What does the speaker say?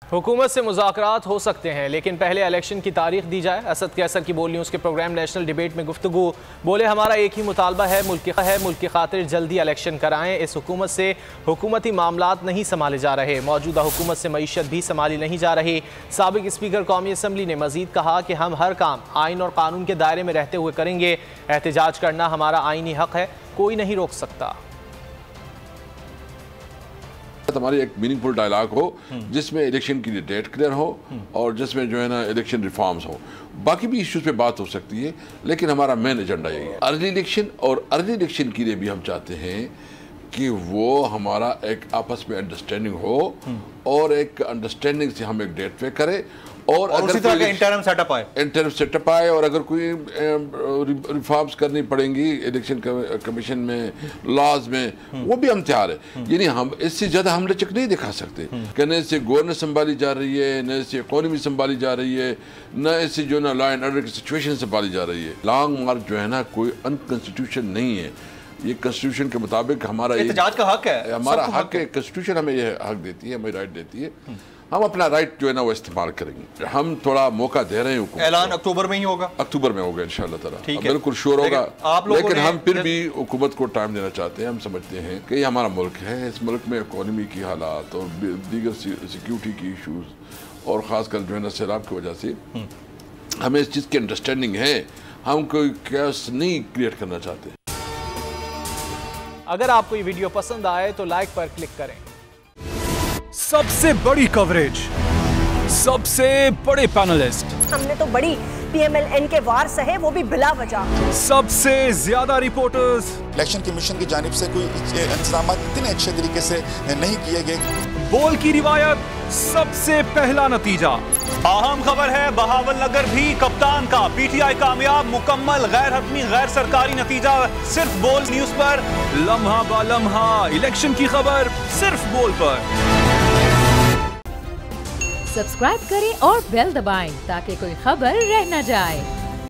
हुकूमत से मुज़ाकरात हो सकते हैं, लेकिन पहले इलेक्शन की तारीख दी जाए। असद कैसर की बोल न्यूज़ के प्रोग्राम नेशनल डिबेट में गुफ्तगू। बोले, हमारा एक ही मुतालबा है, मुल्क की खातिर जल्दी इलेक्शन कराएं। इस हुकूमत से हुकूमती मामलात नहीं संभाले जा रहे, मौजूदा हुकूमत से मईशत भी संभाली नहीं जा रही। साबिक स्पीकर कौमी असम्बली ने मजीद कहा कि हम हर काम आइन और कानून के दायरे में रहते हुए करेंगे। एहतजाज करना हमारा आइनी हक है, कोई नहीं रोक सकता। हमारी एक मीनिंगफुल डायलॉग हो जिसमें इलेक्शन की डेट क्लियर हो और जिसमें जो है ना इलेक्शन रिफॉर्म्स हो। बाकी भी इश्यूज पे बात हो सकती है, लेकिन हमारा मेन एजेंडा यही है अर्ली इलेक्शन। और अर्ली इलेक्शन के लिए भी हम चाहते हैं कि वो हमारा एक आपस में अंडरस्टैंडिंग हो और एक अंडरस्टैंडिंग से हम एक डेट पे करें और अगर उसी तरह का इंटरम सेटअप आए और अगर कोई रिफॉर्म्स करनी पड़ेंगी इलेक्शन कमीशन में, लॉज में, वो भी हम तैयार है। यानी हम इससे ज़्यादा हम लचक नहीं दिखा सकते कि न इससे गवर्नेंस संभाली जा रही है, न इससे इकोनॉमी संभाली जा रही है, न इससे जो ना लॉ एंड ऑर्डर की सिचुएशन संभाली जा रही है। लॉन्ग मार्च जो है ना कोई अनकॉन्स्टिट्यूशन नहीं है। ये कॉन्स्टिट्यूशन के मुताबिक हमारा एहतजाज का हक है, हमारा हक है। कॉन्स्टिट्यूशन हमें ये हक देती है, हमें राइट देती है। हम अपना राइट जो है ना वो इस्तेमाल करेंगे। हम थोड़ा मौका दे रहे हैं। ऐलान अक्टूबर में ही होगा, अक्टूबर में होगा इंशाल्लाह ताला, बिल्कुल श्योर होगा। लेकिन हम फिर भी हुकूमत को टाइम देना चाहते हैं। हम समझते हैं कि ये हमारा मुल्क है, इस मुल्क में इकोनॉमी की हालात और दीगर सिक्योरिटी की इशूज़ और ख़ासकर जो है ना सैलाब की वजह से हमें इस चीज़ की अंडरस्टैंडिंग है। हम कोई कैस नहीं क्रिएट करना चाहते। अगर आपको ये वीडियो पसंद आए तो लाइक पर क्लिक करें। सबसे बड़ी कवरेज, सबसे बड़े पैनलिस्ट, हमने तो बड़ी PMLN के वार सहे, वो भी बिला वजह। सबसे ज्यादा रिपोर्टर्स। इलेक्शन कमीशन की जानिब से कोई इंतजाम इतने अच्छे तरीके से नहीं किए गए। बोल की रिवायत, सबसे पहला नतीजा। अहम खबर है बहावल नगर भी कप्तान का, PTI कामयाब, मुकम्मल गैर हतमी गैर सरकारी नतीजा सिर्फ बोल न्यूज पर। लम्हा बा लम्हा इलेक्शन की खबर सिर्फ बोल पर। सब्सक्राइब करें और बेल दबाएं ताकि कोई खबर रह न जाए।